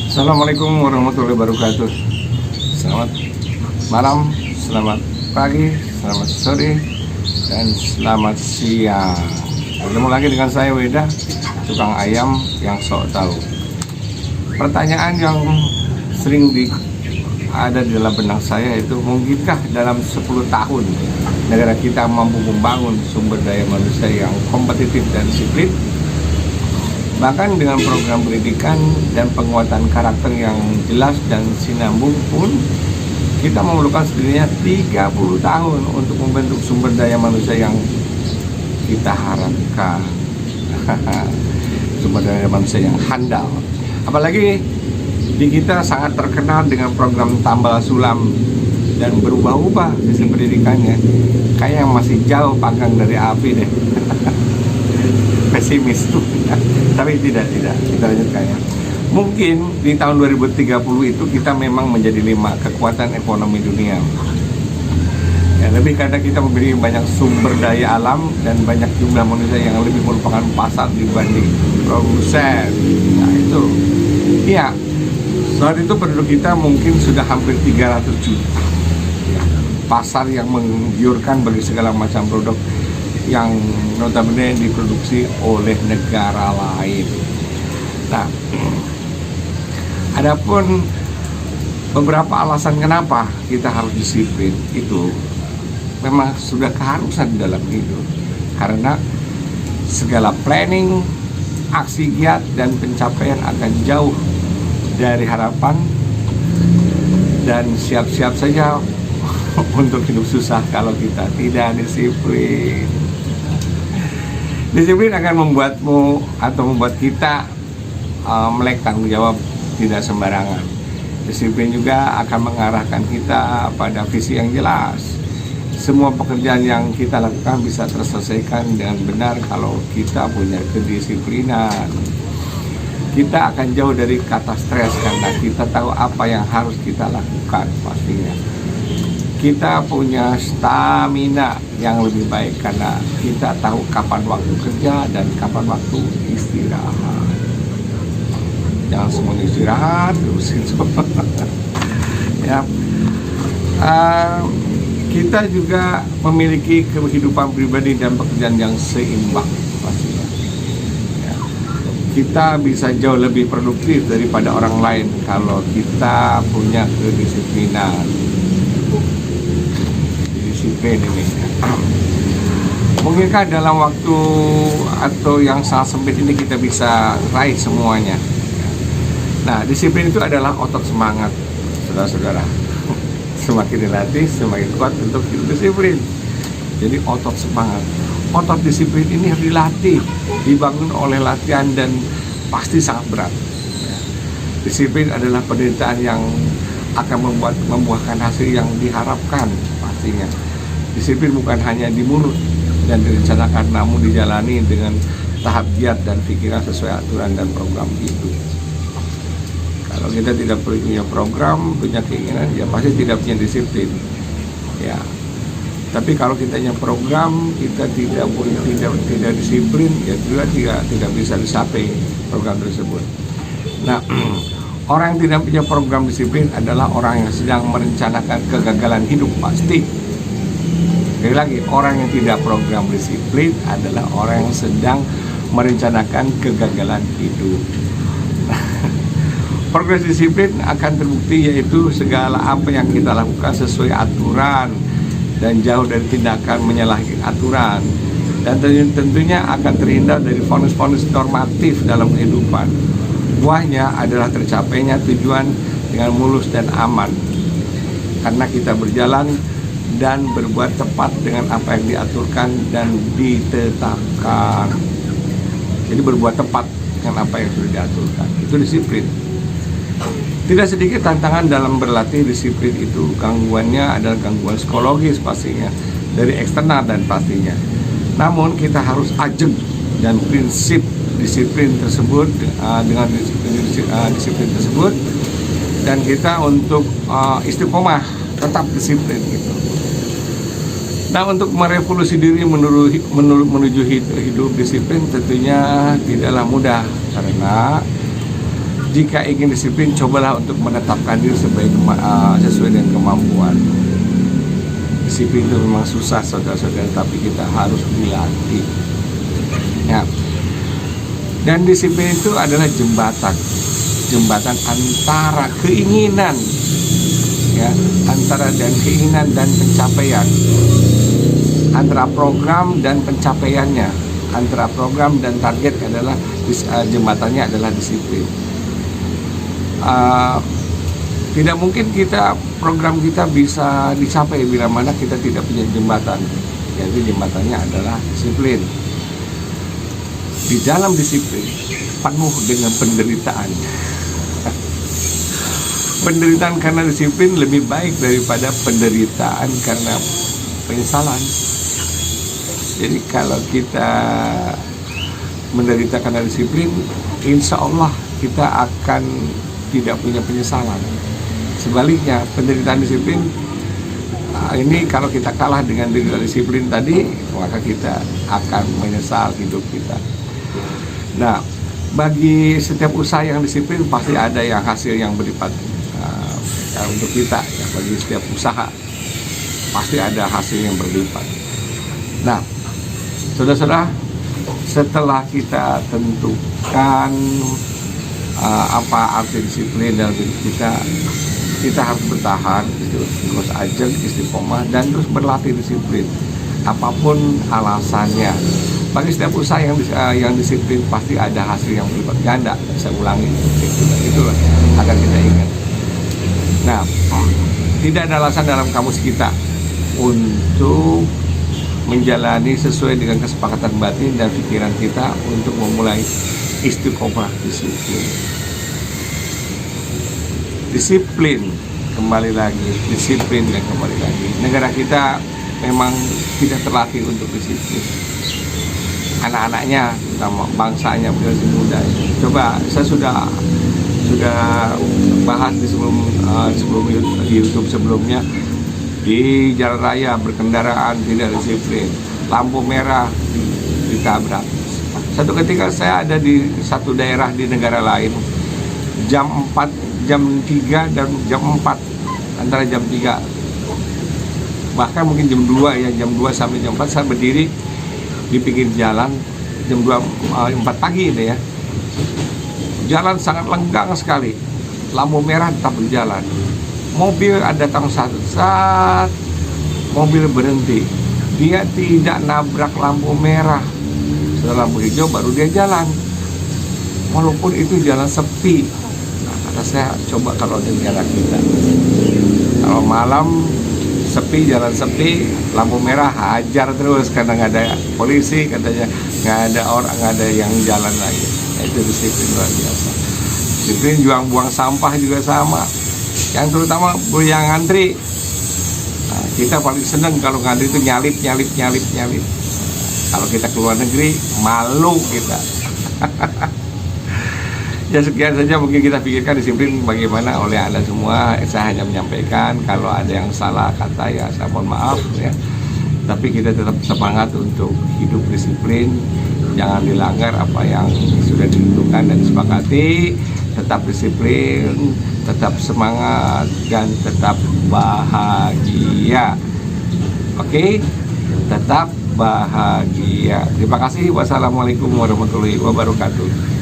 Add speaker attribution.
Speaker 1: Assalamualaikum warahmatullahi wabarakatuh. Selamat malam, selamat pagi, selamat sore, dan selamat siang. Bertemu lagi dengan saya Weda, tukang ayam yang sok tahu. Pertanyaan yang sering ada di dalam benak saya itu, mungkinkah dalam 10 tahun negara kita mampu membangun sumber daya manusia yang kompetitif dan disiplin? Bahkan dengan program pendidikan dan penguatan karakter yang jelas dan sinambung pun, kita memerlukan setidaknya 30 tahun untuk membentuk sumber daya manusia yang kita harapkan. Sumber daya manusia yang handal. Apalagi di kita sangat terkenal dengan program tambal sulam dan berubah-ubah sistem pendidikannya. Kayak yang masih jauh panggang dari api deh. Pesimis tuh. Tapi tidak, kita lanjutkan ya. Mungkin di tahun 2030 itu kita memang menjadi 5 kekuatan ekonomi dunia ya, lebih karena kita memiliki banyak sumber daya alam dan banyak jumlah manusia yang lebih merupakan pasar dibanding produsen. Nah itu ya, saat itu penduduk kita mungkin sudah hampir 300 juta ya, pasar yang menggiurkan bagi segala macam produk yang notabene diproduksi oleh negara lain. Nah, adapun beberapa alasan kenapa kita harus disiplin itu memang sudah keharusan dalam hidup. Karena segala planning, aksi giat dan pencapaian akan jauh dari harapan, dan siap-siap saja untuk hidup susah kalau kita tidak disiplin. Disiplin akan membuatmu atau membuat kita melek tanggung jawab tidak sembarangan. Disiplin juga akan mengarahkan kita pada visi yang jelas. Semua pekerjaan yang kita lakukan bisa terselesaikan dengan benar kalau kita punya kedisiplinan. Kita akan jauh dari kata stres karena kita tahu apa yang harus kita lakukan pastinya. Kita punya stamina yang lebih baik karena kita tahu kapan waktu kerja dan kapan waktu istirahat. Jangan semuanya istirahat terus itu. Ya. Kita juga memiliki kehidupan pribadi dan pekerjaan yang seimbang pastinya. Ya. Kita bisa jauh lebih produktif daripada orang lain kalau kita punya kedisiplinan. Disiplin ini. Mungkinkah dalam waktu atau yang sangat sempit ini kita bisa raih semuanya? Nah, disiplin itu adalah otot semangat, saudara-saudara. Semakin dilatih, semakin kuat untuk disiplin. Jadi otot semangat, otot disiplin ini harus dilatih, dibangun oleh latihan dan pasti sangat berat. Disiplin adalah penderitaan yang akan membuahkan hasil yang diharapkan pastinya. Disiplin bukan hanya di mulut dan direncanakan, namun dijalani dengan tahap giat dan pikiran sesuai aturan dan program hidup. Kalau kita tidak punya program, punya keinginan, ya pasti tidak punya disiplin. Ya. Tapi kalau kita punya program, kita tidak disiplin, ya juga tidak bisa dicapai program tersebut. Nah, orang yang tidak punya program disiplin adalah orang yang sedang merencanakan kegagalan hidup pasti. Sekali lagi, orang yang tidak program disiplin adalah orang yang sedang merencanakan kegagalan hidup. Progres disiplin akan terbukti yaitu segala apa yang kita lakukan sesuai aturan dan jauh dari tindakan menyalahi aturan, dan tentunya akan terhindar dari vonis-vonis normatif dalam kehidupan. Buahnya adalah tercapainya tujuan dengan mulus dan aman karena kita berjalan dan berbuat tepat dengan apa yang diaturkan dan ditetapkan. Jadi berbuat tepat dengan apa yang sudah diaturkan, itu disiplin. Tidak sedikit tantangan dalam berlatih disiplin itu. Gangguannya adalah gangguan psikologis pastinya, dari eksternal dan pastinya. Namun kita harus ajeng dan prinsip disiplin tersebut, dengan disiplin tersebut, dan kita untuk istiqomah tetap disiplin gitu. Nah, untuk merevolusi diri menuju hidup disiplin tentunya tidaklah mudah, karena jika ingin disiplin, cobalah untuk menetapkan diri sesuai dengan kemampuan. Disiplin itu memang susah saudara-saudara, tapi kita harus dilatih ya. Dan disiplin itu adalah jembatan antara keinginan ya, antara keinginan dan pencapaian, antara program dan pencapaiannya, antara program dan target adalah jembatannya adalah disiplin. Tidak mungkin program kita bisa dicapai bila mana kita tidak punya jembatan. Jadi jembatannya adalah disiplin. Di dalam disiplin penuh dengan penderitaan. Penderitaan karena disiplin lebih baik daripada penderitaan karena penyesalan. Jadi kalau kita menderita karena disiplin, insya Allah kita akan tidak punya penyesalan. Sebaliknya, penderitaan disiplin ini kalau kita kalah dengan disiplin tadi, maka kita akan menyesal hidup kita. Nah, bagi setiap usaha yang disiplin pasti ada yang hasil yang berlipat untuk kita ya. Bagi setiap usaha pasti ada hasil yang berlipat. Nah, saudara-saudara, setelah kita tentukan apa arti disiplin dalam hidup kita harus bertahan, terus ajeng, istiqomah, dan terus berlatih disiplin apapun alasannya. Bagi setiap usaha yang disiplin pasti ada hasil yang berlipat ganda. Saya ulangi, itulah agar kita ingat. Nah, tidak ada alasan dalam kamus kita untuk menjalani sesuai dengan kesepakatan batin dan pikiran kita untuk memulai istiqomah disiplin. Disiplin kembali lagi, disiplin dan kembali lagi. Negara kita memang tidak terlatih untuk disiplin. Anak-anaknya, terutama bangsanya generasi muda. Coba saya sudah bahas di sebelum YouTube sebelumnya, di jalan raya berkendaraan tidak disiplin, lampu merah ditabrak. Satu ketika saya ada di satu daerah di negara lain, jam 4, jam 3 dan jam 4, antara jam 3 bahkan mungkin jam 2 ya, jam 2 sampai jam 4 saya berdiri di pinggir jalan. Jam 4 pagi itu ya, jalan sangat lenggang sekali, lampu merah tetap berjalan. Mobil ada datang satu saat, mobil berhenti, dia tidak nabrak lampu merah. Setelah lampu hijau baru dia jalan, walaupun itu jalan sepi. Nah, kata saya, coba kalau di negara kita, kalau malam sepi, jalan sepi, lampu merah hajar terus karena nggak ada polisi, katanya nggak ada orang, nggak ada yang jalan lagi. Nah, itu disiplin luar biasa. Disiplin buang sampah juga sama. Yang terutama yang ngantri, nah, kita paling seneng kalau ngantri itu nyalip. Kalau kita keluar negeri malu kita. Ya, sekian saja mungkin kita pikirkan disiplin bagaimana oleh Anda semua. Saya hanya menyampaikan, kalau ada yang salah kata ya saya mohon maaf ya. Tapi kita tetap semangat untuk hidup disiplin, jangan dilanggar apa yang sudah ditentukan dan disepakati. Tetap disiplin, tetap semangat, dan tetap bahagia. Oke? Tetap bahagia. Terima kasih. Wassalamualaikum warahmatullahi wabarakatuh.